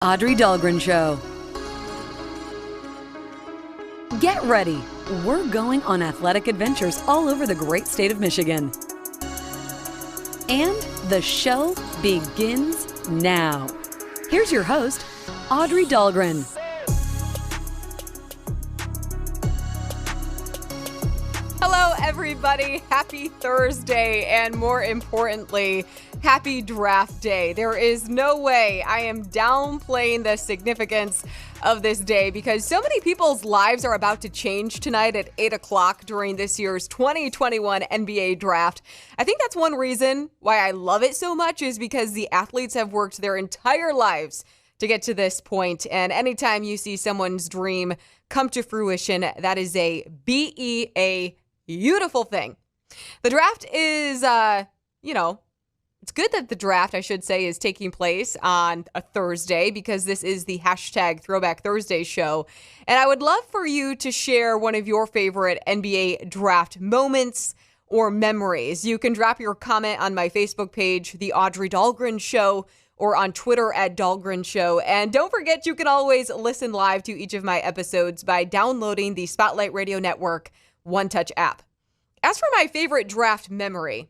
Audrey Dahlgren Show. Get ready. We're going on athletic adventures all over the great state of Michigan. And the show begins now. Here's your host, Audrey Dahlgren. Hello, everybody. Happy Thursday, and more importantly, happy draft day. There is no way I am downplaying the significance of this day because so many people's lives are about to change tonight at 8 o'clock during this year's 2021 NBA draft. I think that's one reason why I love it so much is because the athletes have worked their entire lives to get to this point. And anytime you see someone's dream come to fruition, that is a beautiful thing. The draft is, it's good that the draft, I should say, is taking place on a Thursday because this is the hashtag Throwback Thursday show. And I would love for you to share one of your favorite NBA draft moments or memories. You can drop your comment on my Facebook page, The Audrey Dahlgren Show, or on Twitter at Dahlgren Show. And don't forget, you can always listen live to each of my episodes by downloading the Spotlight Radio Network One Touch app. As for my favorite draft memory,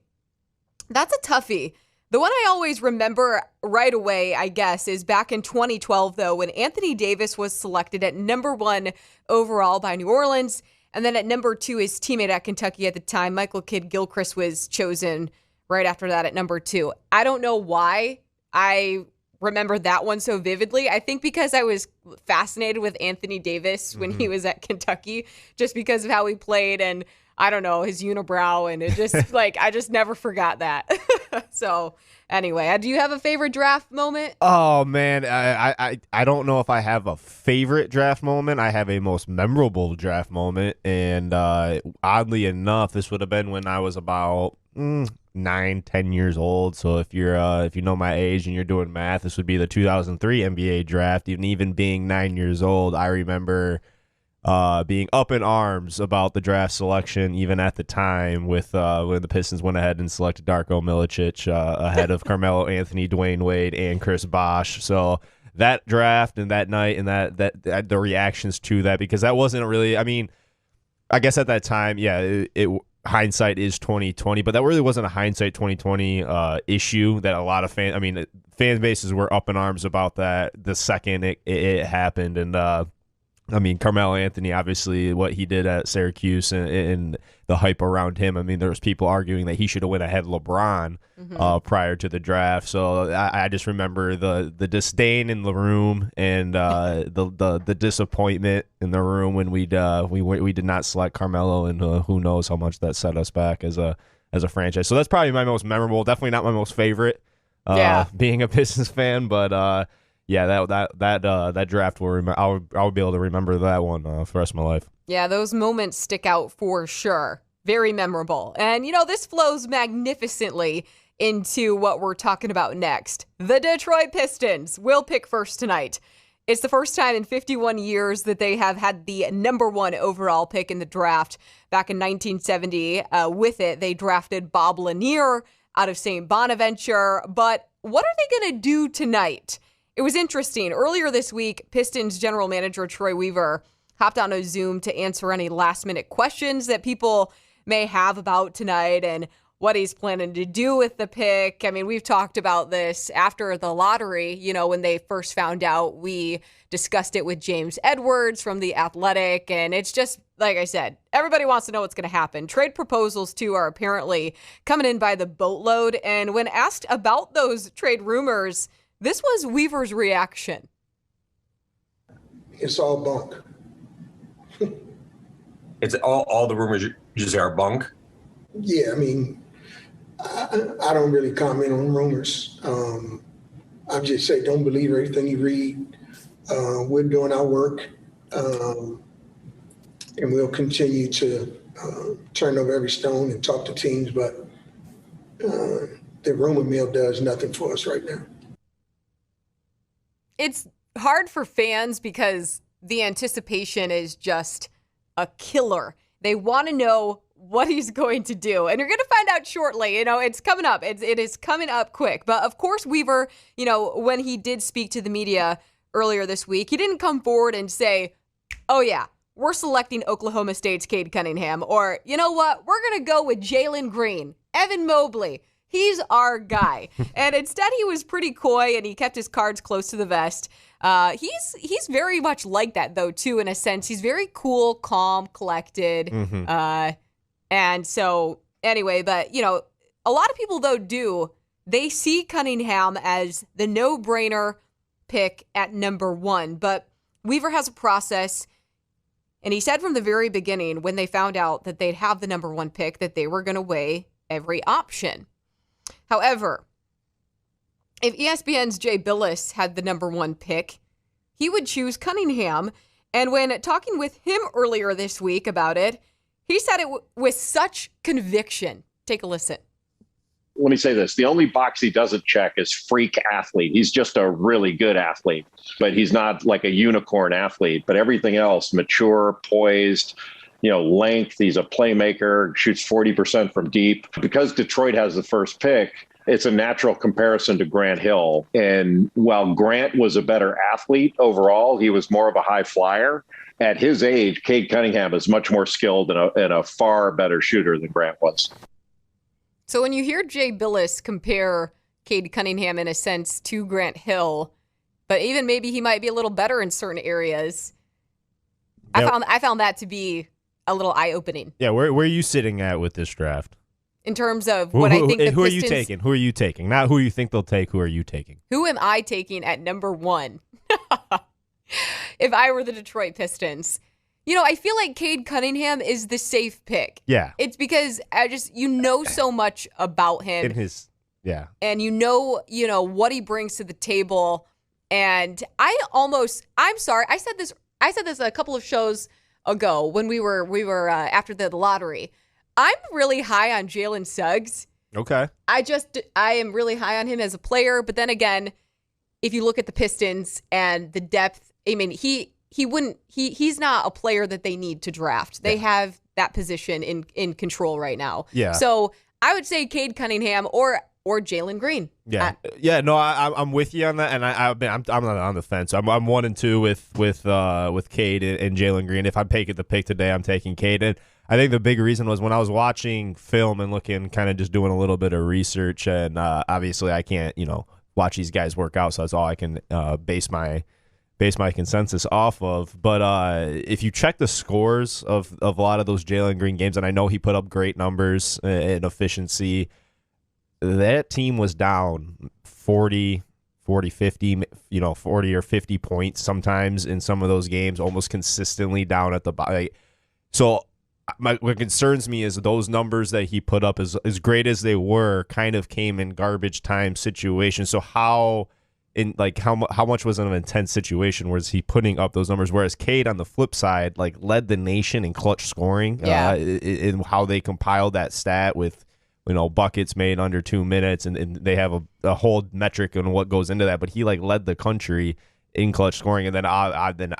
that's a toughie. The one I always remember right away, I guess, is back in 2012, though, when Anthony Davis was selected at number 1 overall by New Orleans. And then at number 2, his teammate at Kentucky at the time, Michael Kidd-Gilchrist, was chosen right after that at number 2. I don't know why I remember that one so vividly. I think because I was fascinated with Anthony Davis when he was at Kentucky, just because of how he played and I don't know, his unibrow, and it just I just never forgot that. So anyway, do you have a favorite draft moment? Oh man, I don't know if I have a favorite draft moment. I have a most memorable draft moment, and oddly enough, this would have been when I was about 9-10 years old. So if you know my age and you're doing math, this would be the 2003 NBA draft. Even being 9 years old, I remember being up in arms about the draft selection, even at the time, with when the Pistons went ahead and selected Darko Milicic ahead of Carmelo Anthony, Dwayne Wade, and Chris Bosh. So that draft and that night and that the reactions to that, because that wasn't really, I mean, I guess at that time, yeah, it hindsight is 2020, but that really wasn't a hindsight 2020 issue that a lot of fan bases were up in arms about that the second it happened. And Carmelo Anthony, obviously, what he did at Syracuse and the hype around him. I mean, there was people arguing that he should have went ahead of LeBron prior to the draft. So I just remember the disdain in the room and the disappointment in the room when we did not select Carmelo, and who knows how much that set us back as a franchise. So that's probably my most memorable. Definitely not my most favorite. Being a Pistons fan, but. Yeah, that draft I'll be able to remember that one for the rest of my life. Yeah, those moments stick out for sure. Very memorable. And, this flows magnificently into what we're talking about next. The Detroit Pistons will pick first tonight. It's the first time in 51 years that they have had the number 1 overall pick in the draft. Back in 1970, with it, they drafted Bob Lanier out of St. Bonaventure. But what are they going to do tonight? It was interesting. Earlier this week, Pistons general manager Troy Weaver hopped on a Zoom to answer any last-minute questions that people may have about tonight and what he's planning to do with the pick. I mean, we've talked about this after the lottery. When they first found out, we discussed it with James Edwards from The Athletic, and it's just, like I said, everybody wants to know what's going to happen. Trade proposals, too, are apparently coming in by the boatload, and when asked about those trade rumors, this was Weaver's reaction. It's all bunk. It's all the rumors just are bunk? Yeah, I mean, I don't really comment on rumors. I just say don't believe everything you read. We're doing our work, and we'll continue to turn over every stone and talk to teams, but the rumor mill does nothing for us right now. It's hard for fans because the anticipation is just a killer. They want to know what he's going to do. And you're going to find out shortly. It's coming up. It is coming up quick. But of course, Weaver, when he did speak to the media earlier this week, he didn't come forward and say, oh yeah, we're selecting Oklahoma State's Cade Cunningham, or you know what, we're going to go with Jalen Green, Evan Mobley. He's our guy. And instead he was pretty coy and he kept his cards close to the vest. He's very much like that though too, in a sense. He's very cool, calm, collected. And so anyway, but you know, a lot of people though they see Cunningham as the no-brainer pick at number 1, but Weaver has a process, and he said from the very beginning when they found out that they'd have the number 1 pick that they were going to weigh every option. However, if ESPN's Jay Bilas had the number 1 pick, he would choose Cunningham, and when talking with him earlier this week about it, he said it with such conviction. Take a listen. Let me say this. The only box he doesn't check is freak athlete. He's just a really good athlete, but he's not like a unicorn athlete. But everything else, mature, poised, length. He's a playmaker, shoots 40% from deep. Because Detroit has the first pick, it's a natural comparison to Grant Hill. And while Grant was a better athlete overall, he was more of a high flyer. At his age, Cade Cunningham is much more skilled and a far better shooter than Grant was. So when you hear Jay Bilas compare Cade Cunningham in a sense to Grant Hill, but even maybe he might be a little better in certain areas, yep. I found that to be a little eye-opening. Yeah, where are you sitting at with this draft? In terms of what I think the Who Pistons... are you taking? Who are you taking? Not who you think they'll take, who are you taking? Who am I taking at number 1? If I were the Detroit Pistons... I feel like Cade Cunningham is the safe pick. Yeah. It's because so much about him. And what he brings to the table. And I'm sorry, I said this a couple of shows ago when we were after the lottery. I'm really high on Jalen Suggs. Okay. I am really high on him as a player, but then again, if you look at the Pistons and the depth, I mean, he's not a player that they need to draft. They have that position in control right now. Yeah. So I would say Cade Cunningham or Jalen Green. Yeah. No, I'm with you on that, and I'm on the fence. I'm 1 and 2 with Cade and Jalen Green. If I'm taking the pick today, I'm taking Cade. And I think the big reason was when I was watching film and looking, kind of just doing a little bit of research, and obviously I can't watch these guys work out, so that's all I can base my consensus off of. But if you check the scores of a lot of those Jalen Green games, and I know he put up great numbers in efficiency, that team was down 40, 50, 40 or 50 points sometimes in some of those games, almost consistently down at the bottom. So what concerns me is those numbers that he put up, as great as they were, kind of came in garbage time situations. So how much was an intense situation was he putting up those numbers, whereas Cade on the flip side led the nation in clutch scoring, in how they compiled that stat with buckets made under 2 minutes, and they have a whole metric on what goes into that, but he led the country in clutch scoring. And then then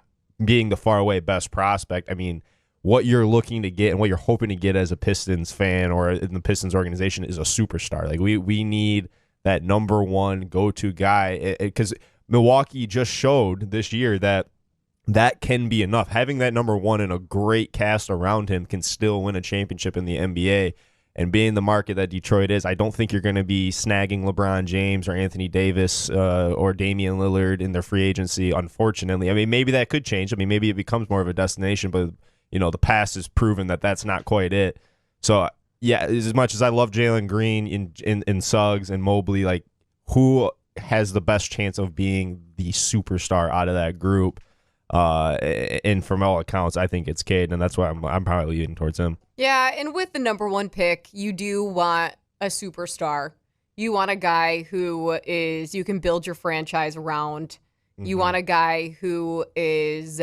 being the far away best prospect, I mean, what you're looking to get and what you're hoping to get as a Pistons fan or in the Pistons organization is a superstar. We need that number 1 go-to guy, because Milwaukee just showed this year that can be enough. Having that number 1 and a great cast around him can still win a championship in the NBA. And being the market that Detroit is, I don't think you're going to be snagging LeBron James or Anthony Davis or Damian Lillard in their free agency, unfortunately. I mean, maybe that could change. I mean, maybe it becomes more of a destination, but the past has proven that that's not quite it. So yeah, as much as I love Jalen Green in Suggs and Mobley, who has the best chance of being the superstar out of that group? And from all accounts, I think it's Cade, and that's why I'm probably leaning towards him. Yeah, and with the number 1 pick, you do want a superstar. You want a guy who you can build your franchise around. Mm-hmm. You want a guy who is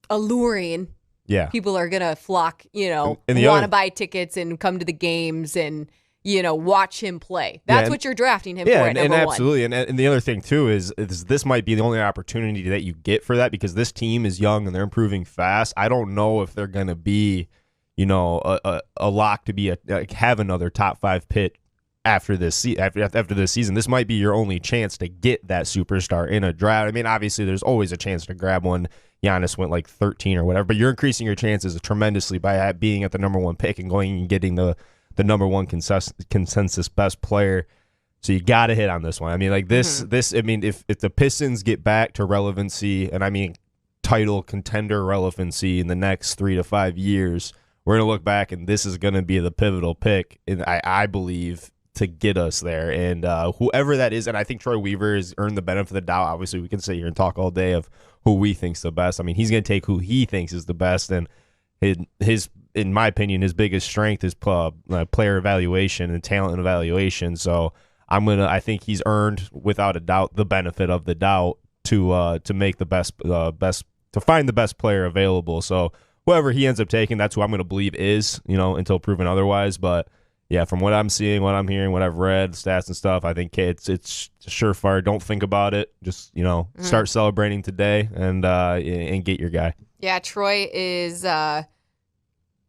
alluring. Yeah. People are going to flock, want to buy tickets and come to the games and, watch him play. That's what you're drafting him for at number 1. Absolutely. And the other thing, too, is this might be the only opportunity that you get for that, because this team is young and they're improving fast. I don't know if they're going to be, a lock to be have another top 5 pick after this season. This might be your only chance to get that superstar in a draft. I mean, obviously, there's always a chance to grab one. Giannis went like 13 or whatever, but you're increasing your chances tremendously by being at the number one pick and going and getting the number one consensus best player. So you got to hit on this one. I mean, like this. I mean, if the Pistons get back to relevancy, and I mean title contender relevancy in the next 3 to 5 years, we're gonna look back and this is gonna be the pivotal pick, and I believe, to get us there. And whoever that is, and I think Troy Weaver has earned the benefit of the doubt. Obviously, we can sit here and talk all day of who we think's the best. I mean, he's gonna take who he thinks is the best, and his in my opinion, his biggest strength is player evaluation and talent evaluation. So I think he's earned, without a doubt, the benefit of the doubt to make the best to find the best player available. So whoever he ends up taking, that's who I'm going to believe is, until proven otherwise. But yeah, from what I'm seeing, what I'm hearing, what I've read, stats and stuff, I think it's surefire. Don't think about it. Just start celebrating today and get your guy. Yeah, Troy is.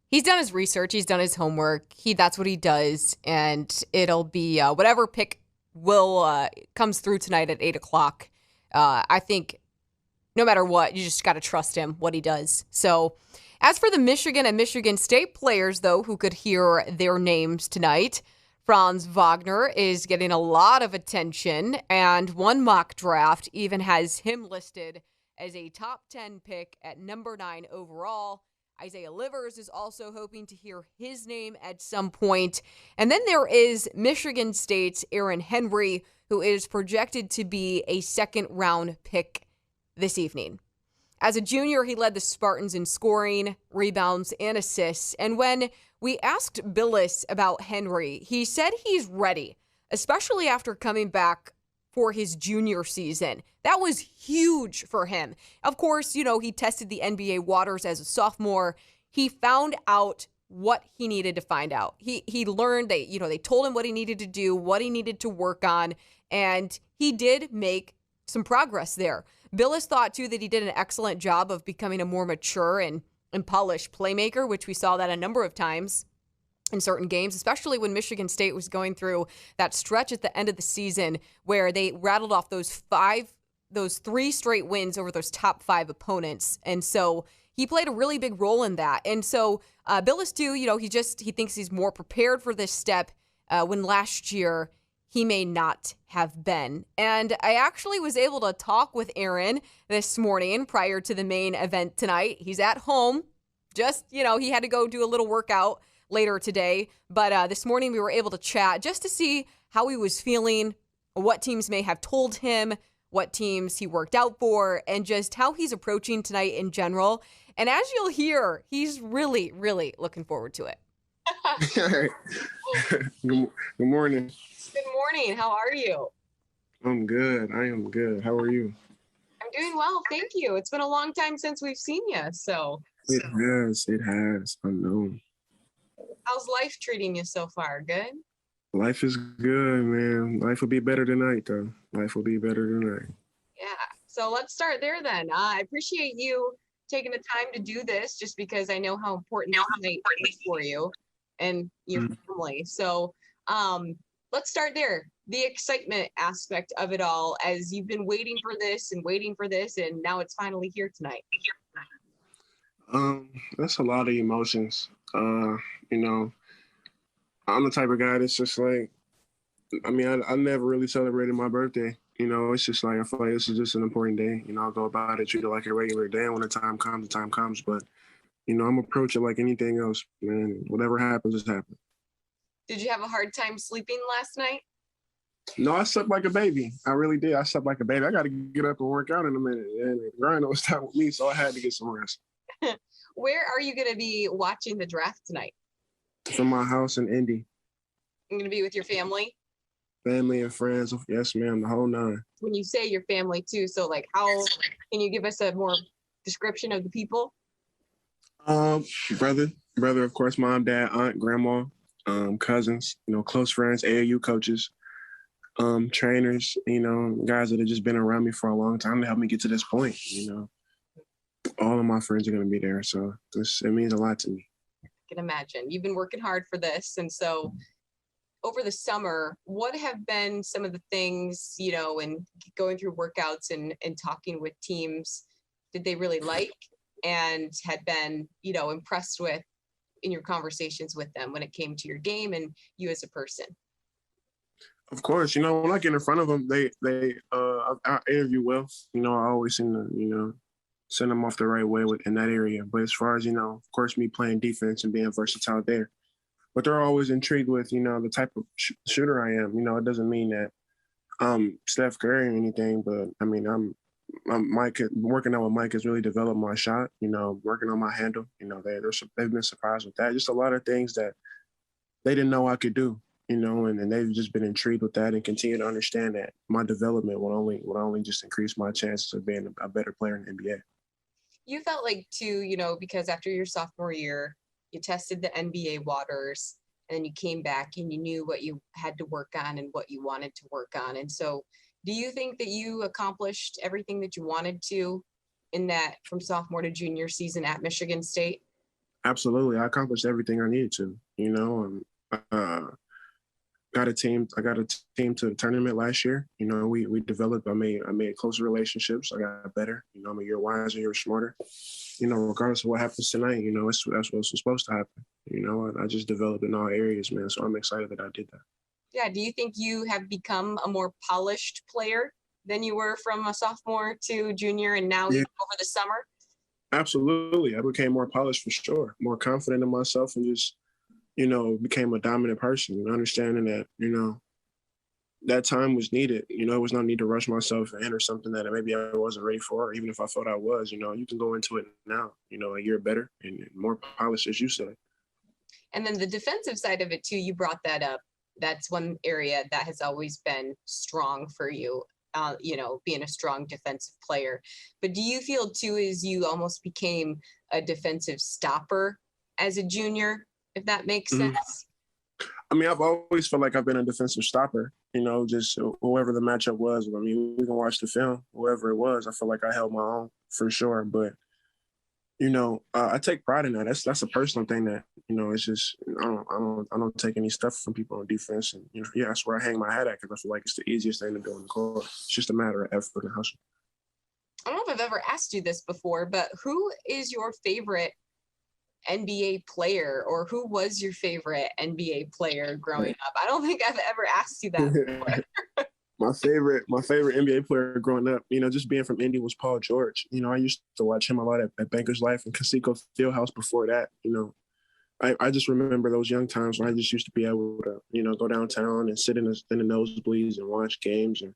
He's done his research. He's done his homework. That's what he does, and it'll be whatever pick comes through tonight at 8:00. I think no matter what, you just got to trust him, what he does. So, as for the Michigan and Michigan State players, though, who could hear their names tonight, Franz Wagner is getting a lot of attention, and one mock draft even has him listed as a top 10 pick at number 9 overall. Isaiah Livers is also hoping to hear his name at some point. And then there is Michigan State's Aaron Henry, who is projected to be a second-round pick this evening. As a junior, he led the Spartans in scoring, rebounds, and assists. And when we asked Bilas about Henry, he said he's ready, especially after coming back for his junior season. That was huge for him. Of course, he tested the NBA waters as a sophomore. He found out what he needed to find out. He learned they told him what he needed to do, what he needed to work on, and he did make some progress there. Bilas thought, too, that he did an excellent job of becoming a more mature and polished playmaker, which we saw that a number of times in certain games, especially when Michigan State was going through that stretch at the end of the season where they rattled off those 3 straight wins over those top 5 opponents. And so he played a really big role in that. And so Bilas, too, he thinks he's more prepared for this step when last year he may not have been. And I actually was able to talk with Aaron this morning prior to the main event tonight. He's at home. Just, he had to go do a little workout later today. But this morning we were able to chat just to see how he was feeling, what teams may have told him, what teams he worked out for, and just how he's approaching tonight in general. And as you'll hear, he's really, really looking forward to it. Good morning. Good morning. How are you? I'm good. I am good. How are you? I'm doing well. Thank you. It's been a long time since we've seen you. So It has. I know. how's life treating you so far? Good? Life is good, man. Life will be better tonight, though. Life will be better tonight. Yeah. So let's start there then. I appreciate you taking the time to do this just because I know how important tonight is for you and your family. So let's start there. The excitement aspect of it all, as you've been waiting for this, and now it's finally here tonight. That's a lot of emotions. I'm the type of guy that's just like, I never really celebrated my birthday. It's just like, I feel like this is just an important day. I'll go about it, treat it like a regular day. And when the time comes. But, I'm approaching like anything else, man. Whatever happens, just happens. Did you have a hard time sleeping last night? No, I slept like a baby. I really did. I slept like a baby. I got to get up and work out in a minute. And the grind was time with me, so I had to get some rest. Where are you going to be watching the draft tonight? From my house in Indy. I'm going to be with your family? Family and friends. Yes, ma'am. The whole 9. When you say your family too, so like how can you give us a more description of the people? Brother, of course, mom, dad, aunt, grandma, cousins, close friends, AAU coaches, trainers, guys that have just been around me for a long time to help me get to this point. All of my friends are going to be there. So it means a lot to me. I can imagine. You've been working hard for this. And so over the summer, what have been some of the things, and going through workouts and talking with teams, did they really like and had been, impressed with in your conversations with them when it came to your game and you as a person? Of course, when I get in front of them, I interview well. I always seem to, send them off the right way in that area. But as far as, of course, me playing defense and being versatile there, but they're always intrigued with, the type of shooter I am. It doesn't mean that I'm Steph Curry or anything, but I mean, I'm Mike. Working out with Mike has really developed my shot. Working on my handle. They've been surprised with that. Just a lot of things that they didn't know I could do. And they've just been intrigued with that and continue to understand that my development will only just increase my chances of being a better player in the NBA. You felt like too, because after your sophomore year, you tested the NBA waters and then you came back and you knew what you had to work on and what you wanted to work on. And so do you think that you accomplished everything that you wanted to in that from sophomore to junior season at Michigan State? Absolutely. I accomplished everything I needed to, I got a team to the tournament last year. We developed, I made closer relationships. I got better. I'm a year wiser, a year smarter. Regardless of what happens tonight, that's what's supposed to happen. I just developed in all areas, man. So I'm excited that I did that. Yeah. Do you think you have become a more polished player than you were from a sophomore to junior and now over the summer? Absolutely. I became more polished for sure, more confident in myself and just, became a dominant person, understanding that, that time was needed. It was no need to rush myself in or something that maybe I wasn't ready for, or even if I thought I was, you can go into it now, a year better and more polished, as you said. And then the defensive side of it too, you brought that up. That's one area that has always been strong for you, being a strong defensive player. But do you feel too, as you almost became a defensive stopper as a junior, if that makes sense? I mean, I've always felt like I've been a defensive stopper, just whoever the matchup was. I mean, we can watch the film, whoever it was. I feel like I held my own for sure. But, I take pride in that. That's a personal thing that, it's just, I don't take any stuff from people on defense. And, that's where I hang my hat at because I feel like it's the easiest thing to do on the court. It's just a matter of effort and hustle. I don't know if I've ever asked you this before, but who is your favorite NBA player, or who was your favorite NBA player growing up? I don't think I've ever asked you that before. My favorite NBA player growing up, just being from Indy, was Paul George. I used to watch him a lot at Bankers Life and Conseco Fieldhouse before that. I just remember those young times when I just used to be able to, go downtown and sit in the nosebleeds and watch games. And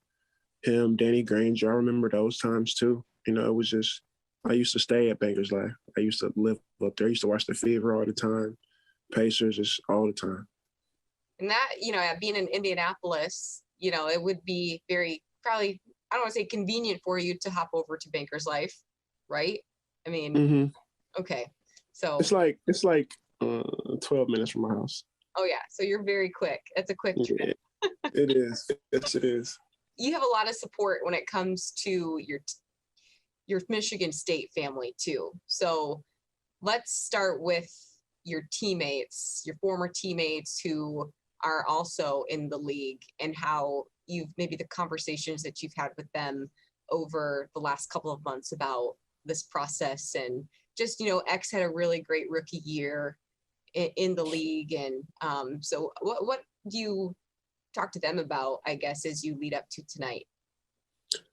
him, Danny Granger, I remember those times too. It was just, I used to stay at Bankers Life. I used to live up there. I used to watch the Fever all the time, Pacers just all the time. And that, being in Indianapolis, it would be very probably, I don't want to say convenient for you to hop over to Bankers Life, right? I mean, Okay. So it's like 12 minutes from my house. Oh yeah. So you're very quick. That's a quick trip. Yeah, it is. Yes, it is. You have a lot of support when it comes to your Michigan State family too. So let's start with your teammates, your former teammates who are also in the league, and how maybe the conversations that you've had with them over the last couple of months about this process. And just, X had a really great rookie year in the league. And so what do you talk to them about, I guess, as you lead up to tonight?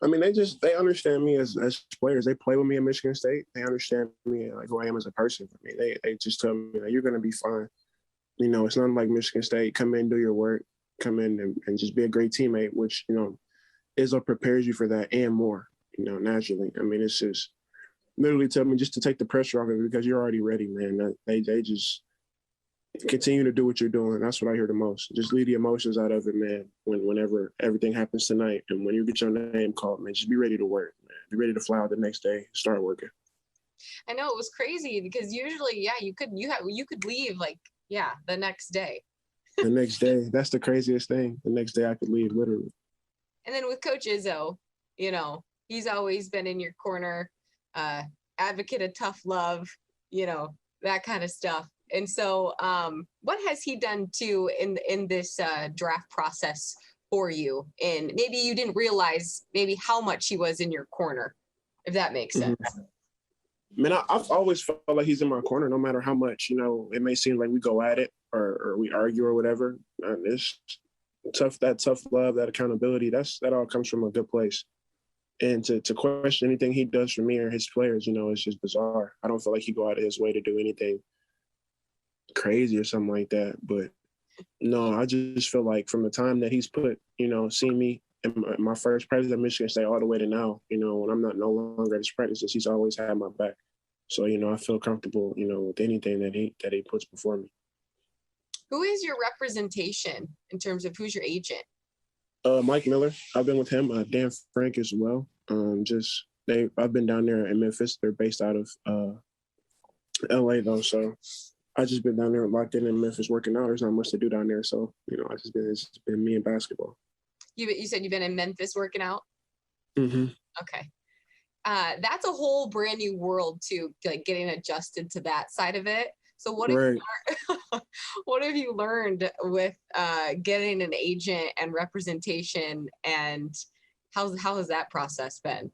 I mean, they understand me as players. They play with me at Michigan State. They understand me, like, who I am as a person. I mean, they just tell me, you're going to be fine. It's not like Michigan State. Come in, do your work. Come in and just be a great teammate, which, Izzo prepares you for that and more, naturally. I mean, it's just literally tell me just to take the pressure off of it because you're already ready, man. They just continue to do what you're doing. That's what I hear the most. Just leave the emotions out of it, man, whenever everything happens tonight. And when you get your name called, man, just be ready to work, man. Be ready to fly out the next day, start working. I know it was crazy because usually, you could leave the next day. The next day, that's the craziest thing. The next day I could leave, literally. And then with Coach Izzo, he's always been in your corner, advocate of tough love, that kind of stuff. And so what has he done too in this draft process for you? And maybe you didn't realize maybe how much he was in your corner, if that makes sense. Man, I've always felt like he's in my corner, no matter how much, it may seem like we go at it or we argue or whatever. It's tough, that tough love, that accountability, that all comes from a good place. And to question anything he does for me or his players, it's just bizarre. I don't feel like he go out of his way to do anything crazy or something like that. But no, I just feel like from the time that he's put, seeing me in my first practice at Michigan State all the way to now, when I'm no longer at his practices, he's always had my back. So, I feel comfortable, with anything that he puts before me. Who is your representation in terms of who's your agent? Mike Miller. I've been with him. Dan Frank as well. I've been down there in Memphis. They're based out of LA though, so I just been down there locked in Memphis working out. There's not much to do down there, so it's been me and basketball. You said you've been in Memphis working out? Mm-hmm. Okay. That's a whole brand new world too, like getting adjusted to that side of it. So what have you learned with getting an agent and representation, and how has that process been?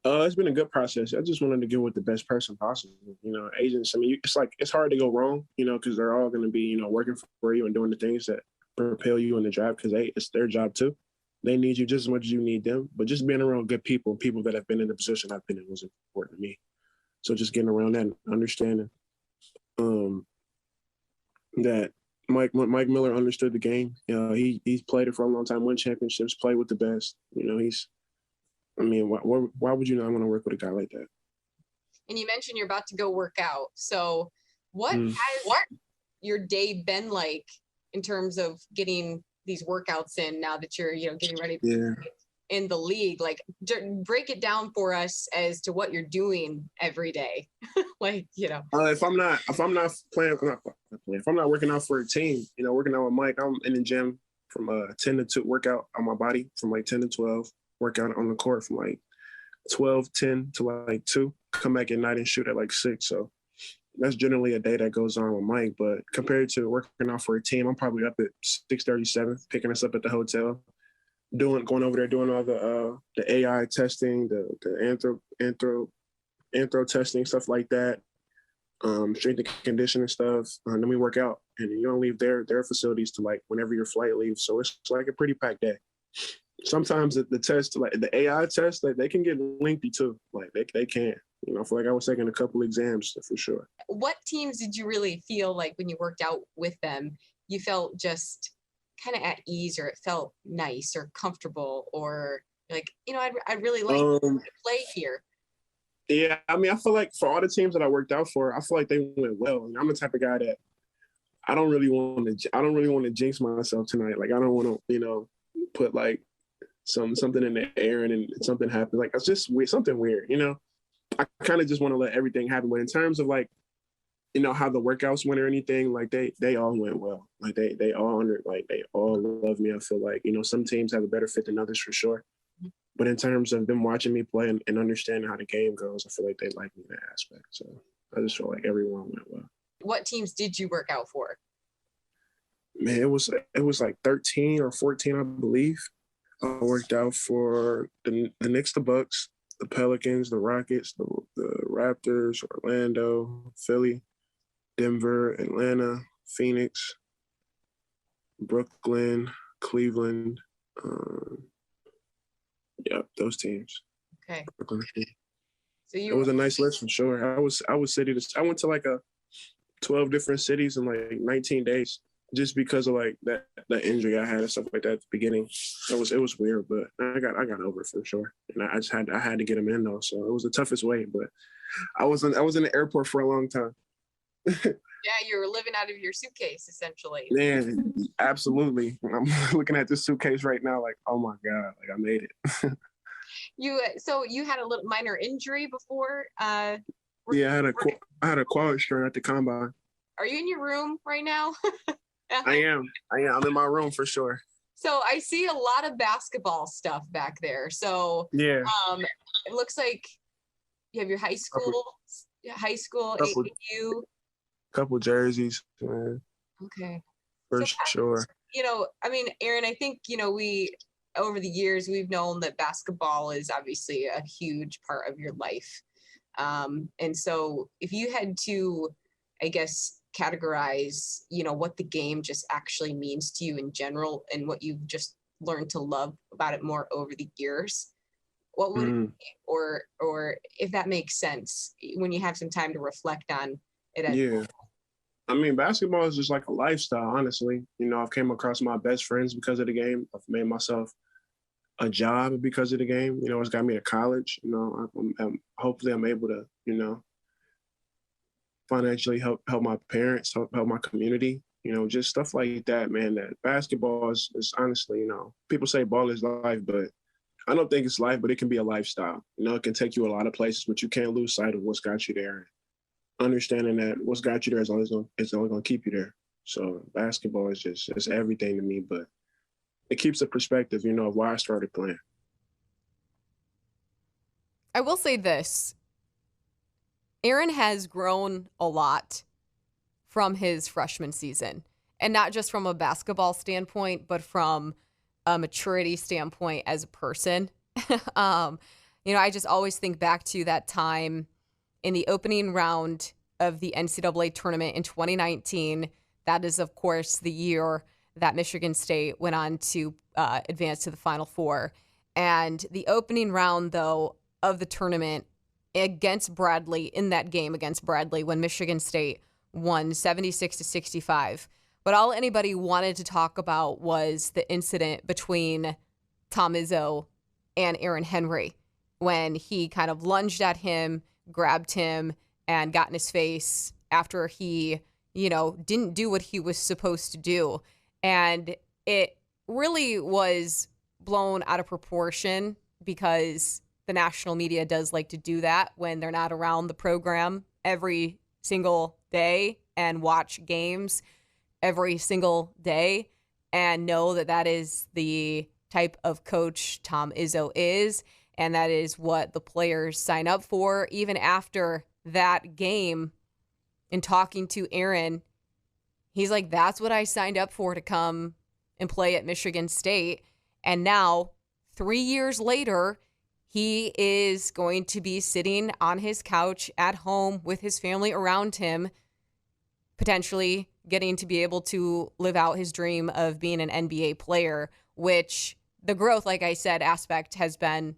It's been a good process. I just wanted to get with the best person possible. Agents, it's hard to go wrong, because they're all going to be, working for you and doing the things that propel you in the job, because it's their job too. They need you just as much as you need them. But just being around good people that have been in the position I've been in was important to me. So just getting around that and understanding that Mike Miller understood the game. He's played it for a long time, won championships, played with the best. Why would you not want to work with a guy like that? And you mentioned you're about to go work out. So what has your day been like in terms of getting these workouts in now that you're, getting ready to in the league? Like, break it down for us as to what you're doing every day. If I'm not working out for a team, working out with Mike, I'm in the gym from 10 to 2, workout on my body from like 10 to 12, workout on the court from like 10 to like 2, come back at night and shoot at like 6. So that's generally a day that goes on with Mike. But compared to working out for a team, I'm probably up at 6:37, picking us up at the hotel, going over there, doing all the AI testing, the anthro testing, stuff like that, strength and conditioning stuff. And then we work out, and you don't leave their facilities to like whenever your flight leaves. So it's like a pretty packed day. Sometimes the test, like the AI test, like they can get lengthy too. Like they can. I feel like I was taking a couple exams for sure. What teams did you really feel like when you worked out with them, you felt just kind of at ease, or it felt nice or comfortable, or like, I'd really like to play here? Yeah, I feel like for all the teams that I worked out for, I feel like they went well. I'm the type of guy that I don't really want to jinx myself tonight. Like I don't want to, put like something in the air and then something happens. Like it's just something weird, I kind of just want to let everything happen. But in terms of like, how the workouts went or anything, like they all went well. Like they all love me. I feel like, some teams have a better fit than others for sure. But in terms of them watching me play and understanding how the game goes, I feel like they like me in that aspect. So I just feel like everyone went well. What teams did you work out for? Man, it was like 13 or 14, I believe. I worked out for the Knicks, the Bucks, the Pelicans, the Rockets, the Raptors, Orlando, Philly, Denver, Atlanta, Phoenix, Brooklyn, Cleveland. Those teams. Okay. So it was a nice list for sure. I went to like 12 different cities in like 19 days. Just because of like that injury I had and stuff like that at the beginning. It was weird, but I got over it for sure. And I had to get him in though. So it was the toughest way, but I was in the airport for a long time. Yeah, you were living out of your suitcase essentially. Man, absolutely. I'm looking at this suitcase right now like, oh my God, like I made it. So you had a little minor injury before? Yeah, I had a quad strain at the combine. Are you in your room right now? I am. I'm in my room for sure. So I see a lot of basketball stuff back there. So yeah, it looks like you have your high school AAU. couple jerseys, man, Okay. for So, sure. I mean, Aaron, I think, we, over the years, we've known that basketball is obviously a huge part of your life. And so if you had to, I guess, categorize, what the game just actually means to you in general and what you've just learned to love about it more over the years, what would it be? Or if that makes sense when you have some time to reflect on it. Yeah. I mean, basketball is just like a lifestyle, honestly. I've came across my best friends because of the game. I've made myself a job because of the game. It's got me to college. Hopefully I'm able to, financially help my parents, help my community, just stuff like that, man. That basketball is honestly, people say ball is life, but I don't think it's life, but it can be a lifestyle. It can take you a lot of places, but you can't lose sight of what's got you there. Understanding that what's got you there is only going to keep you there. So basketball is it's everything to me, but it keeps the perspective, of why I started playing. I will say this. Aaron has grown a lot from his freshman season, and not just from a basketball standpoint, but from a maturity standpoint as a person. I just always think back to that time in the opening round of the NCAA tournament in 2019. That is, of course, the year that Michigan State went on to advance to the Final Four. And the opening round, though, of the tournament against Bradley, in that game against Bradley, when Michigan State won 76-65. But all anybody wanted to talk about was the incident between Tom Izzo and Aaron Henry, when he kind of lunged at him, grabbed him, and got in his face after he, didn't do what he was supposed to do. And it really was blown out of proportion because the national media does like to do that when they're not around the program every single day and watch games every single day and know that that is the type of coach Tom Izzo is, and that is what the players sign up for. Even after that game, in talking to Aaron, he's like, that's what I signed up for, to come and play at Michigan State. And now, 3 years later, he is going to be sitting on his couch at home with his family around him, potentially getting to be able to live out his dream of being an NBA player, which the growth, like I said, aspect has been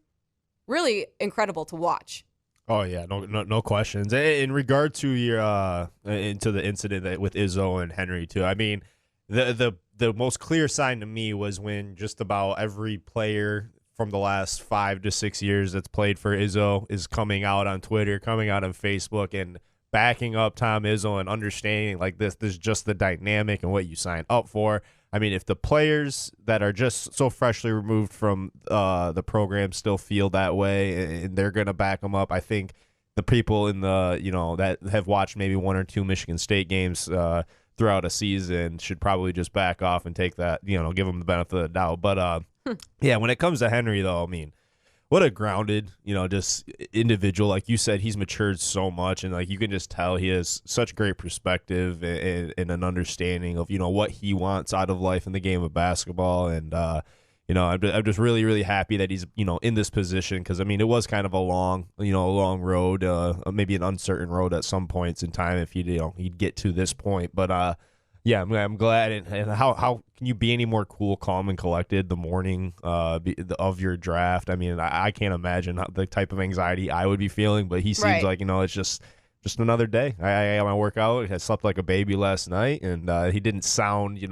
really incredible to watch. Oh yeah, no questions. In regard to your into the incident with Izzo and Henry too, I mean, the most clear sign to me was when just about every player from the last 5 to 6 years that's played for Izzo is coming out on Twitter, coming out on Facebook, and backing up Tom Izzo and understanding like this is just the dynamic and what you sign up for. I mean, if the players that are just so freshly removed from the program still feel that way and they're going to back them up, I think the people in the, that have watched maybe 1 or 2 Michigan State games throughout a season should probably just back off and take that, give them the benefit of the doubt. But yeah, when it comes to Henry, though, I mean, what a grounded, just individual. Like you said, he's matured so much, and like you can just tell he has such great perspective and an understanding of, what he wants out of life in the game of basketball. And, I'm just really, really happy that he's, in this position, because, I mean, it was kind of a long road, maybe an uncertain road at some points in time if he'd get to this point. But, yeah, I'm glad. And how can you be any more cool, calm, and collected the morning of your draft? I mean, I can't imagine the type of anxiety I would be feeling, but he seems like, it's just another day. I got my workout. I slept like a baby last night, and he didn't sound,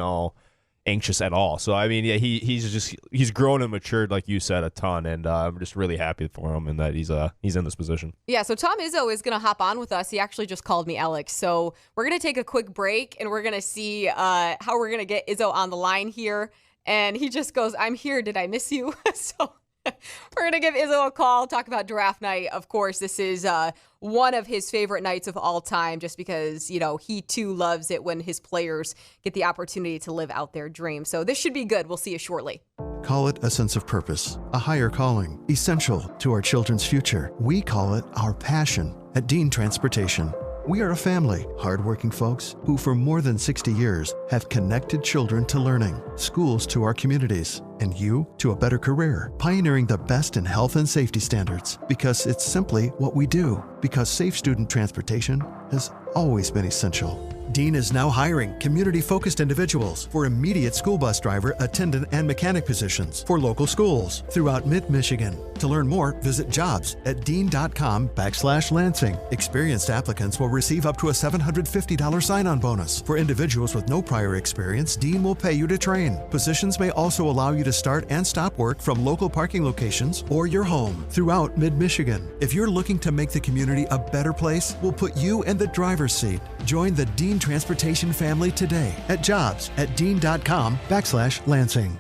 anxious at all. So, I mean, yeah, he's grown and matured, like you said, a ton, and I'm just really happy for him and that he's in this position. Yeah, so Tom Izzo is going to hop on with us. He actually just called me Alex. So we're going to take a quick break, and we're going to see how we're going to get Izzo on the line here. And he just goes, "I'm here. Did I miss you?" So we're going to give Izzo a call, talk about draft night. Of course, this is one of his favorite nights of all time, just because, he too loves it when his players get the opportunity to live out their dream. So this should be good. We'll see you shortly. Call it a sense of purpose, a higher calling, essential to our children's future. We call it our passion at Dean Transportation. We are a family, hardworking folks who for more than 60 years have connected children to learning, schools to our communities, and you to a better career, pioneering the best in health and safety standards because it's simply what we do, because safe student transportation has always been essential. Dean is now hiring community-focused individuals for immediate school bus driver, attendant, and mechanic positions for local schools throughout mid-Michigan. To learn more, visit jobs@dean.com/Lansing. Experienced applicants will receive up to a $750 sign-on bonus. For individuals with no prior experience, Dean will pay you to train. Positions may also allow you to start and stop work from local parking locations or your home throughout mid-Michigan. If you're looking to make the community a better place, we'll put you in the driver's seat. Join the Dean Transportation family today at jobs@dean.com/Lansing.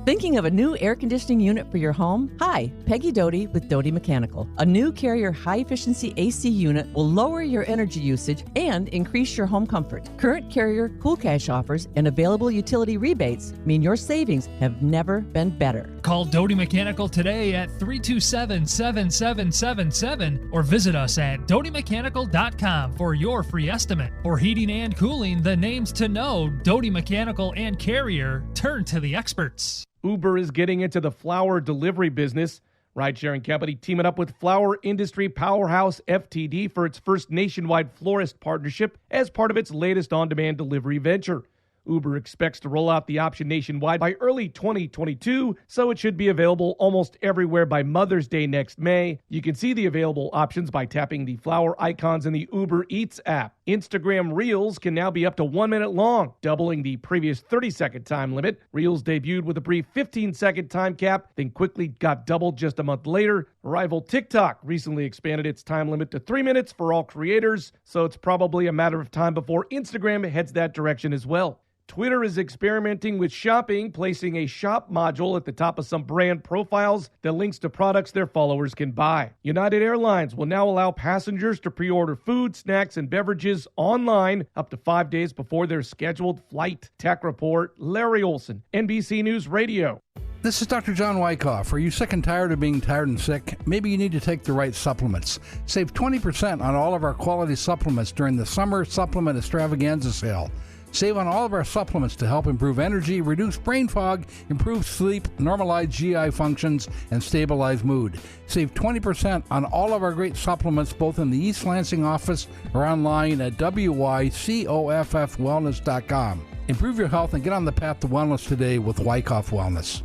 Thinking of a new air conditioning unit for your home? Hi, Peggy Doty with Doty Mechanical. A new Carrier high-efficiency AC unit will lower your energy usage and increase your home comfort. Current Carrier Cool Cash offers and available utility rebates mean your savings have never been better. Call Doty Mechanical today at 327-7777 or visit us at dotymechanical.com for your free estimate. For heating and cooling, the names to know, Doty Mechanical and Carrier, turn to the experts. Uber is getting into the flower delivery business. Ride-sharing company teaming up with flower industry powerhouse FTD for its first nationwide florist partnership as part of its latest on-demand delivery venture. Uber expects to roll out the option nationwide by early 2022, so it should be available almost everywhere by Mother's Day next May. You can see the available options by tapping the flower icons in the Uber Eats app. Instagram Reels can now be up to 1 minute long, doubling the previous 30-second time limit. Reels debuted with a brief 15-second time cap, then quickly got doubled just a month later. Rival TikTok recently expanded its time limit to 3 minutes for all creators, so it's probably a matter of time before Instagram heads that direction as well. Twitter is experimenting with shopping, placing a shop module at the top of some brand profiles that links to products their followers can buy. United Airlines will now allow passengers to pre-order food, snacks, and beverages online up to 5 days before their scheduled flight. Tech Report, Larry Olson, NBC News Radio. This is Dr. John Wyckoff. Are you sick and tired of being tired and sick? Maybe you need to take the right supplements. Save 20% on all of our quality supplements during the summer supplement extravaganza sale. Save on all of our supplements to help improve energy, reduce brain fog, improve sleep, normalize GI functions, and stabilize mood. Save 20% on all of our great supplements both in the East Lansing office or online at wycoffwellness.com. Improve your health and get on the path to wellness today with Wyckoff Wellness.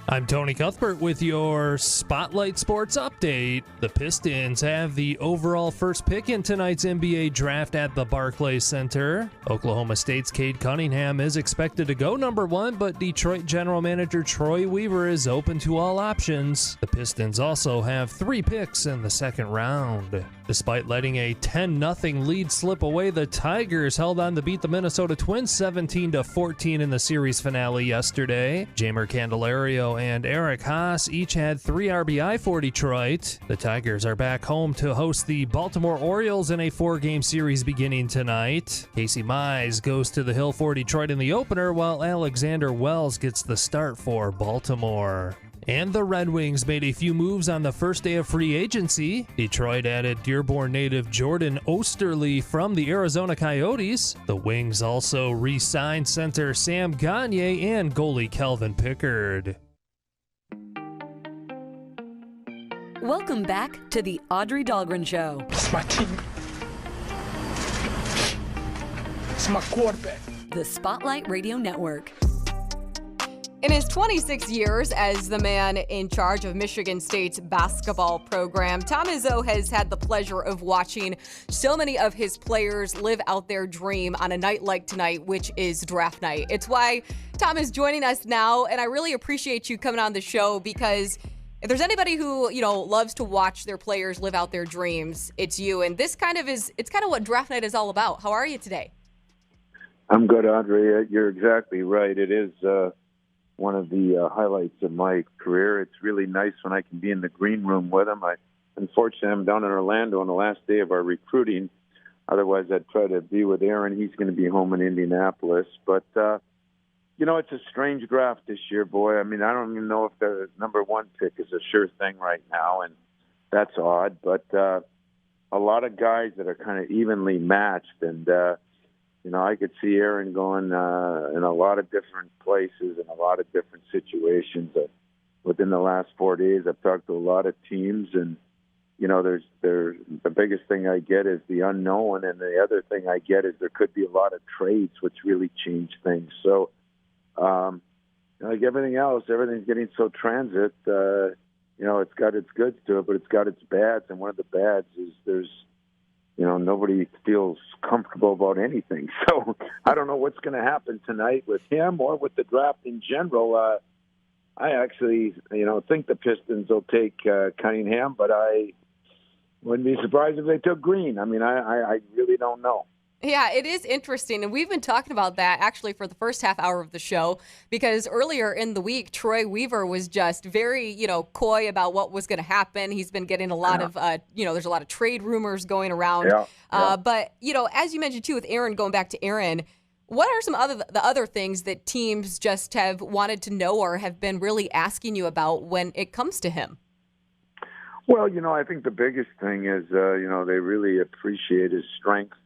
I'm Tony Cuthbert with your Spotlight Sports Update. The Pistons have the overall first pick in tonight's NBA draft at the Barclays Center. Oklahoma State's Cade Cunningham is expected to go number 1, but Detroit general manager Troy Weaver is open to all options. The Pistons also have 3 picks in the second round. Despite letting a 10-0 lead slip away, the Tigers held on to beat the Minnesota Twins 17-14 in the series finale yesterday. Jamer Candelario and Eric Haas each had 3 RBI for Detroit. The Tigers are back home to host the Baltimore Orioles in a 4-game series beginning tonight. Casey Mize goes to the Hill for Detroit in the opener, while Alexander Wells gets the start for Baltimore. And the Red Wings made a few moves on the first day of free agency. Detroit added Dearborn native Jordan Osterley from the Arizona Coyotes. The Wings also re-signed center Sam Gagne and goalie Kelvin Pickard. Welcome back to the Audrey Dahlgren Show. It's my team. It's my quarterback. The Spotlight Radio Network. In his 26 years as the man in charge of Michigan State's basketball program, Tom Izzo has had the pleasure of watching so many of his players live out their dream on a night like tonight, which is draft night. It's why Tom is joining us now, and I really appreciate you coming on the show because if there's anybody who, loves to watch their players live out their dreams, it's you. And it's kind of what draft night is all about. How are you today? I'm good, Audrey. You're exactly right. It is one of the highlights of my career. It's really nice when I can be in the green room with him. Unfortunately, I'm down in Orlando on the last day of our recruiting. Otherwise, I'd try to be with Aaron. He's going to be home in Indianapolis. But, it's a strange draft this year, boy. I mean, I don't even know if the number 1 pick is a sure thing right now, and that's odd. But a lot of guys that are kind of evenly matched. And, I could see Aaron going in a lot of different places and a lot of different situations. Within the last 4 days, I've talked to a lot of teams, and there's the biggest thing I get is the unknown, and the other thing I get is there could be a lot of trades, which really change things. So, like everything else, everything's getting so transit. It's got its goods to it, but it's got its bads, and one of the bads is there's nobody feels comfortable about anything. So I don't know what's going to happen tonight with him or with the draft in general. I actually, think the Pistons will take Cunningham, but I wouldn't be surprised if they took Green. I mean, I really don't know. Yeah, it is interesting, and we've been talking about that actually for the first half hour of the show, because earlier in the week, Troy Weaver was just very, coy about what was going to happen. He's been getting a lot of, there's a lot of trade rumors going around. Yeah. But, as you mentioned too, with Aaron, going back to Aaron, what are some the other things that teams just have wanted to know or have been really asking you about when it comes to him? Well, I think the biggest thing is, they really appreciate his strength.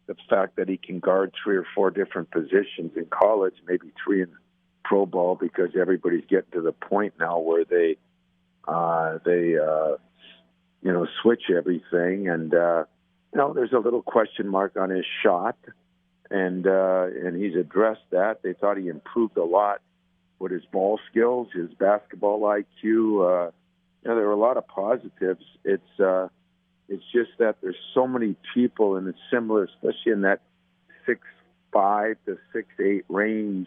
The fact that he can guard 3 or 4 different positions in college, maybe 3 in pro ball, because everybody's getting to the point now where they switch everything. And, there's a little question mark on his shot, and he's addressed that. They thought he improved a lot with his ball skills, his basketball IQ. There were a lot of positives. It's just that there's so many people, and it's similar, especially in that 6'5" to 6'8" range,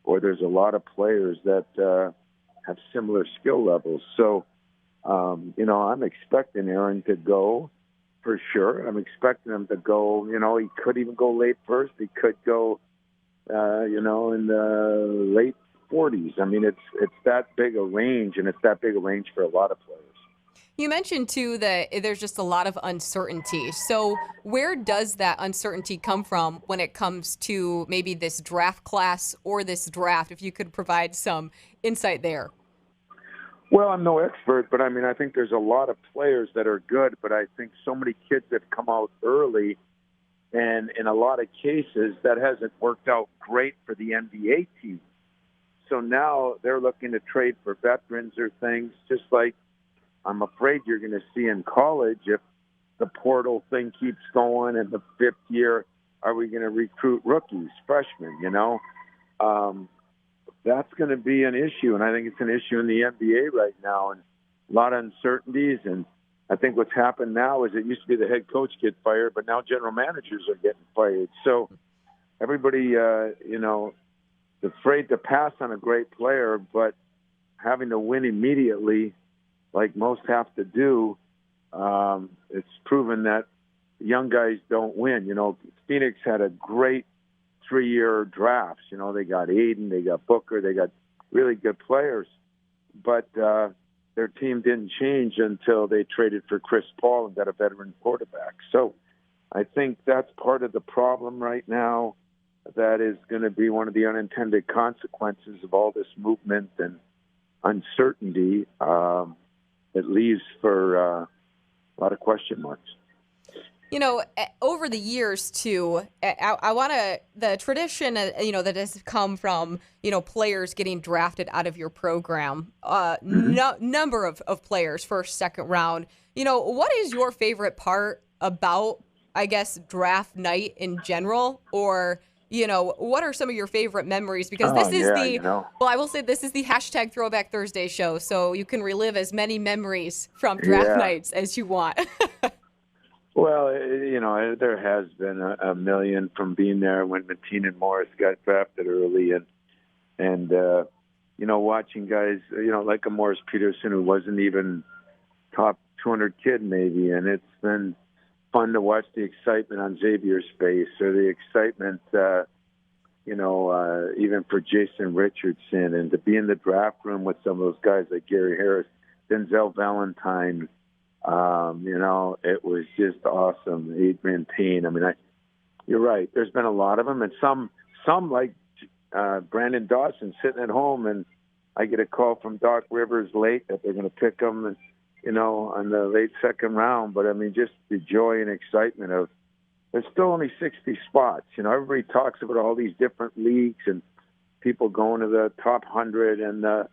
where there's a lot of players that have similar skill levels. So, I'm expecting Aaron to go for sure. I'm expecting him to go. He could even go late first. He could go, in the late 40s. I mean, it's that big a range, and it's that big a range for a lot of players. You mentioned, too, that there's just a lot of uncertainty. So where does that uncertainty come from when it comes to maybe this draft class or this draft, if you could provide some insight there? Well, I'm no expert, but, I think there's a lot of players that are good, but I think so many kids have come out early, and in a lot of cases that hasn't worked out great for the NBA team. So now they're looking to trade for veterans or things, just like I'm afraid you're going to see in college if the portal thing keeps going in the 5th year. Are we going to recruit rookies, freshmen, That's going to be an issue, and I think it's an issue in the NBA right now, and a lot of uncertainties. And I think what's happened now is it used to be the head coach get fired, but now general managers are getting fired. So everybody, is afraid to pass on a great player, but having to win immediately, like most have to do, it's proven that young guys don't win. Phoenix had a great 3-year drafts. They got Aiden, they got Booker, they got really good players. But their team didn't change until they traded for Chris Paul and got a veteran quarterback. So I think that's part of the problem right now. That is going to be one of the unintended consequences of all this movement and uncertainty. It leaves for a lot of question marks. Over the years, too, I want to, the tradition, that has come from, players getting drafted out of your program, number of players, first, second round. What is your favorite part about, I guess, draft night in general? Or, what are some of your favorite memories? Because this is I will say this is the hashtag Throwback Thursday show, so you can relive as many memories from draft nights as you want. Well, there has been a million from being there when Mateen and Morris got drafted early, and watching guys, like a Morris Peterson who wasn't even top 200 kid maybe, and it's been fun to watch the excitement on Xavier's face, or the excitement, even for Jason Richardson, and to be in the draft room with some of those guys like Gary Harris, Denzel Valentine. It was just awesome. Adrian Payne. You're right. There's been a lot of them, and some like Brandon Dawson sitting at home, and I get a call from Doc Rivers late that they're going to pick him, and on the late second round. But, I mean, just the joy and excitement of there's still only 60 spots. Everybody talks about all these different leagues and people going to the top 100 and the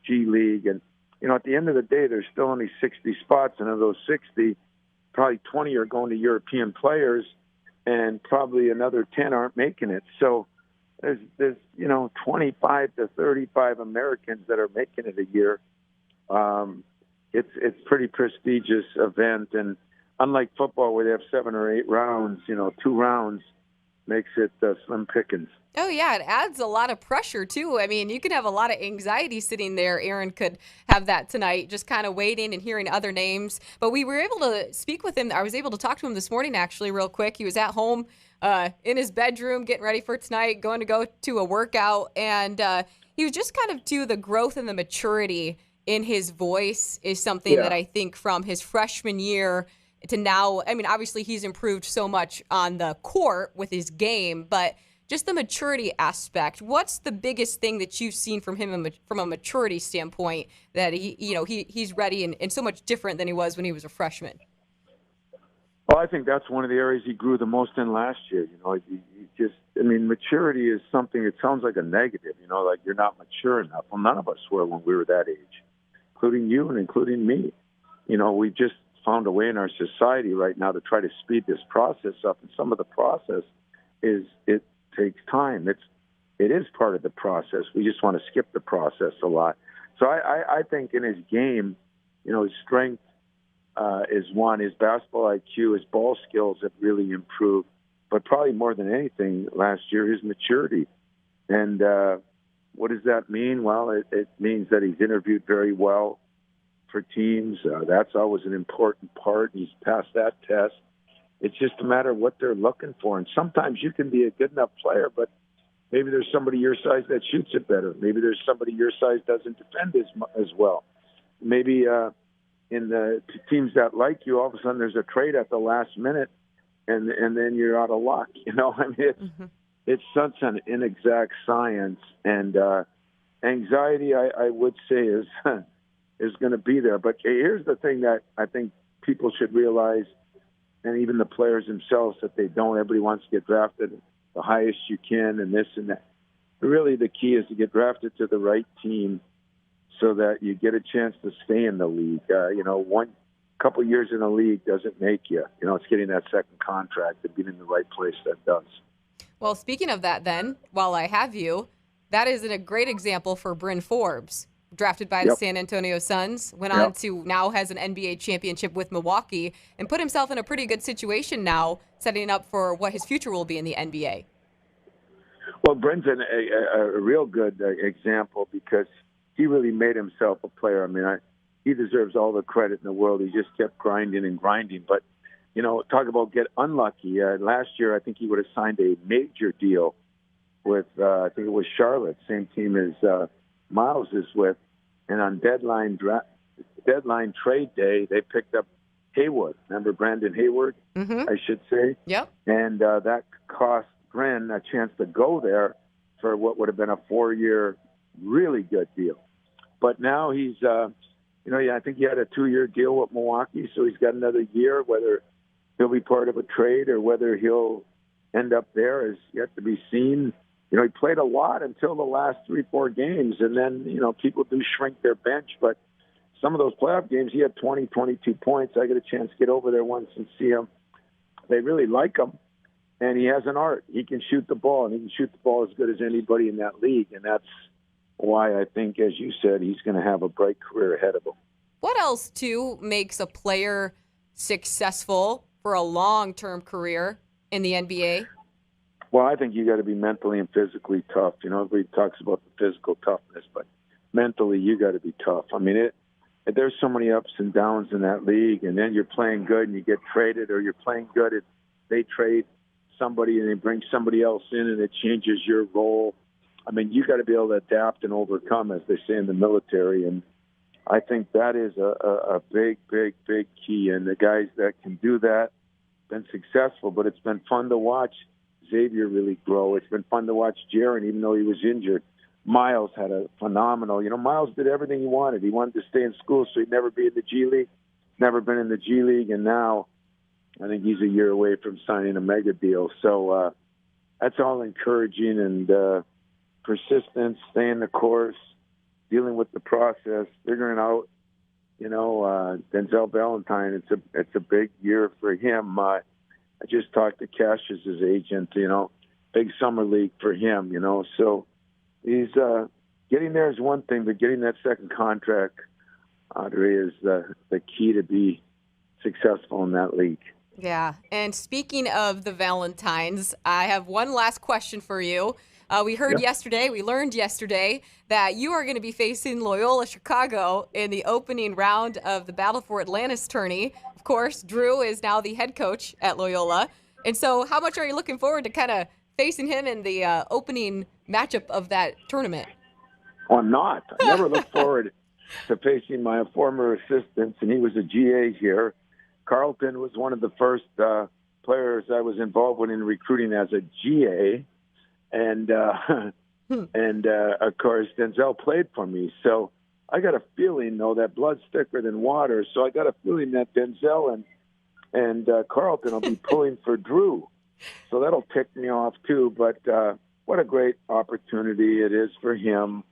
G League. And, at the end of the day, there's still only 60 spots. And of those 60, probably 20 are going to European players and probably another 10 aren't making it. So there's 25 to 35 Americans that are making it a year. It's pretty prestigious event. And unlike football where they have 7 or 8 rounds, 2 rounds makes it slim pickings. Oh, yeah, it adds a lot of pressure, too. I mean, you can have a lot of anxiety sitting there. Aaron could have that tonight, just kind of waiting and hearing other names. But we were able to speak with him. I was able to talk to him this morning, actually, real quick. He was at home in his bedroom getting ready for tonight, going to go to a workout. And he was just kind of to the growth and the maturity in his voice is something that I think from his freshman year to now, I mean, obviously he's improved so much on the court with his game, but just the maturity aspect. What's the biggest thing that you've seen from him from a maturity standpoint that he's ready and so much different than he was when he was a freshman? Well, I think that's one of the areas he grew the most in last year. Maturity is something, it sounds like a negative, like you're not mature enough. Well, none of us were when we were that age, including you and including me. We just found a way in our society right now to try to speed this process up. And some of the process it takes time. It is part of the process. We just want to skip the process a lot. So I think in his game, his strength is one. His basketball IQ, his ball skills have really improved. But probably more than anything last year, his maturity. And what does that mean? Well, it means that he's interviewed very well for teams. That's always an important part. He's passed that test. It's just a matter of what they're looking for. And sometimes you can be a good enough player, but maybe there's somebody your size that shoots it better. Maybe there's somebody your size doesn't defend as well. Maybe in the teams that like you, all of a sudden there's a trade at the last minute, and then you're out of luck. It's such an inexact science, and anxiety, I would say, is going to be there. But here's the thing that I think people should realize, and even the players themselves, that they don't. Everybody wants to get drafted the highest you can and this and that. But really, the key is to get drafted to the right team so that you get a chance to stay in the league. One couple years in the league doesn't make you. It's getting that second contract and being in the right place that does. Well, speaking of that then, while I have you, that is a great example for Bryn Forbes. Drafted by the San Antonio Suns, went on to now has an NBA championship with Milwaukee and put himself in a pretty good situation now, setting up for what his future will be in the NBA. Well, Bryn's a real good example because he really made himself a player. I mean, he deserves all the credit in the world. He just kept grinding and grinding. But, talk about get unlucky. Last year, I think he would have signed a major deal with, I think it was Charlotte, same team as Miles is with. And on deadline trade day, they picked up Hayward. Remember Brandon Hayward, I should say? Yep. And that cost Bryn a chance to go there for what would have been a 4-year really good deal. But now he's, I think he had a 2-year deal with Milwaukee, so he's got another year. Whether he'll be part of a trade or whether he'll end up there is yet to be seen. He played a lot until the last 3-4 games, and then, people do shrink their bench. But some of those playoff games, he had 20, 22 points. I got a chance to get over there once and see him. They really like him, and he has an art. He can shoot the ball, and he can shoot the ball as good as anybody in that league, and that's why I think, as you said, he's going to have a bright career ahead of him. What else, too, makes a player successful for a long-term career in the NBA? Well, I think you got to be mentally and physically tough. Everybody talks about the physical toughness, but mentally you got to be tough. I mean, there's so many ups and downs in that league, and then you're playing good and you get traded, or you're playing good and they trade somebody and they bring somebody else in and it changes your role. I mean, you got to be able to adapt and overcome, as they say in the military, and I think that is a big, big, big key. And the guys that can do that been successful, but it's been fun to watch Xavier really grow. It's been fun to watch Jaren, even though he was injured, Miles had a phenomenal. Miles did everything he wanted. He wanted to stay in school, so he'd never be in the G League. Never been in the G League, and now I think he's a year away from signing a mega deal. So that's all encouraging, and persistence, staying the course, dealing with the process, figuring out. Denzel Valentine. It's a big year for him. I just talked to Cassius' agent. Big summer league for him. So he's getting there is one thing, but getting that second contract, Audrey, is the key to be successful in that league. Yeah. And speaking of the Valentines, I have one last question for you. We learned yesterday that you are going to be facing Loyola Chicago in the opening round of the Battle for Atlantis tourney. Of course, Drew is now the head coach at Loyola. And so how much are you looking forward to kind of facing him in the opening matchup of that tournament? Well, I'm not. I never look forward to facing my former assistant, and he was a GA here. Carlton was one of the first players I was involved with in recruiting as a GA. And of course, Denzel played for me. So I got a feeling, though, that blood's thicker than water. So I got a feeling that Denzel and Carlton will be pulling for Drew. So that'll tick me off, too. But what a great opportunity it is for him.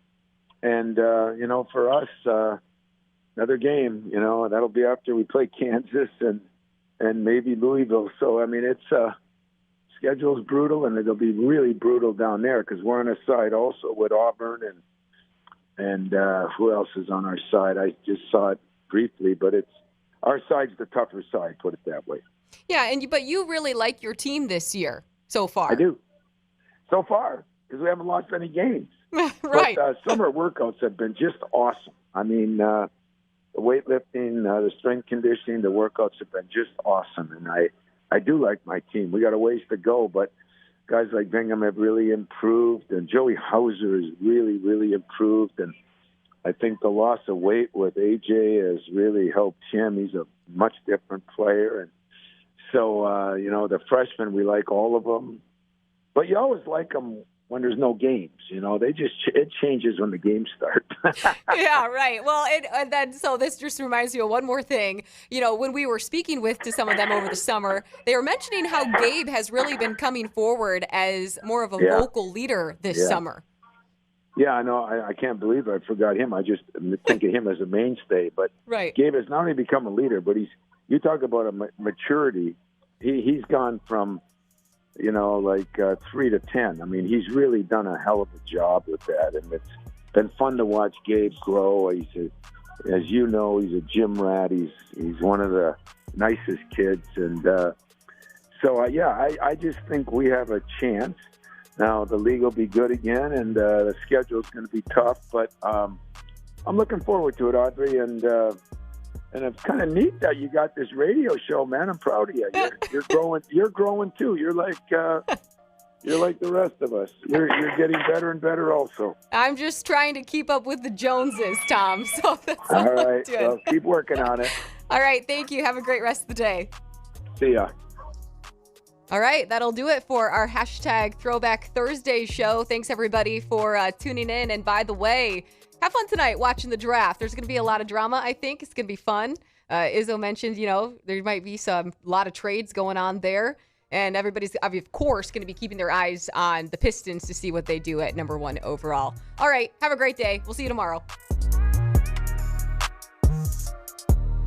And, for us, another game, that'll be after we play Kansas and maybe Louisville. So, it's schedule's brutal, and it'll be really brutal down there because we're on a side also with Auburn and who else is on our side? I just saw it briefly, but our side's the tougher side, put it that way. Yeah, but you really like your team this year so far. I do. So far, because we haven't lost any games. Right. But summer workouts have been just awesome. The weightlifting, the strength conditioning, the workouts have been just awesome, and I do like my team. We got a ways to go, but guys like Bingham have really improved, and Joey Hauser has really, really improved. And I think the loss of weight with AJ has really helped him. He's a much different player. And so, the freshmen, we like all of them. But you always like them when there's no games. It changes when the games start. Yeah, right. Well, so this just reminds me of one more thing. When we were speaking to some of them over the summer, they were mentioning how Gabe has really been coming forward as more of a vocal leader this summer. Yeah, I know. I can't believe I forgot him. I just think of him as a mainstay. But right. Gabe has not only become a leader, but you talk about a maturity. He's gone from 3 to 10. He's really done a hell of a job with that, and it's been fun to watch Gabe grow. As you know, he's a gym rat. He's one of the nicest kids, and I just think we have a chance. Now the league will be good again, and the schedule's going to be tough, but I'm looking forward to it, Audrey, and it's kind of neat that you got this radio show, man. I'm proud of you. You're growing. You're growing too. You're like the rest of us. You're getting better and better, also. I'm just trying to keep up with the Joneses, Tom. So that's all right. Well, keep working on it. All right. Thank you. Have a great rest of the day. See ya. All right, that'll do it for our hashtag Throwback Thursday show. Thanks, everybody, for tuning in. And by the way, have fun tonight watching the draft. There's going to be a lot of drama, I think. It's going to be fun. Izzo mentioned, there might be a lot of trades going on there. And everybody's, of course, going to be keeping their eyes on the Pistons to see what they do at number 1 overall. All right, have a great day. We'll see you tomorrow.